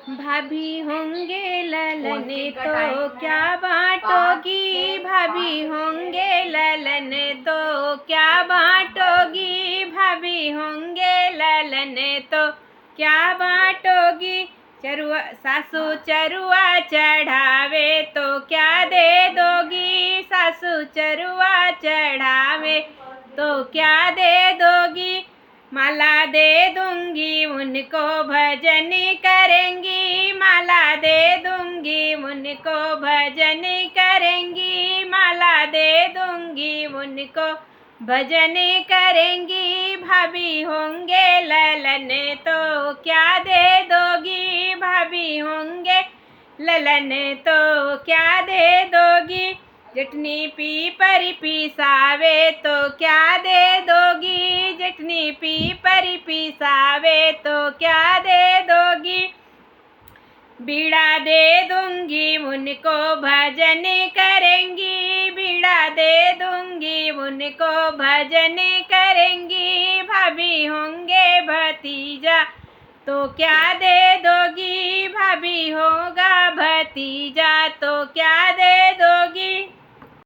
भाभी होंगे ललन तो क्या बांटोगी, भाभी होंगे ललन तो क्या बांटोगी, भाभी होंगे ललन तो क्या बांटोगी। चरुआ सासू चरुआ चढ़ावे तो क्या दे दोगी, सासू चरुआ चढ़ावे तो क्या दे दोगी। माला दे दूंगी उनको भजन करेंगी, माला दे दूंगी उनको भजन करेंगी, माला दे दूंगी उनको भजन करेंगी। भाभी होंगे ललन तो क्या दे दोगी, भाभी होंगे ललन तो क्या दे दोगी। जटनी पीपर पिसावे तो क्या दे दोगी, जटनी पीपर पिसावे तो क्या दे दोगी। बीड़ा दे दूंगी उनको भजन करेंगी, बीड़ा दे दूंगी उनको भजन करेंगी। भाभी होंगे भतीजा तो क्या दे दोगी, भाभी होगा भतीजा तो क्या दे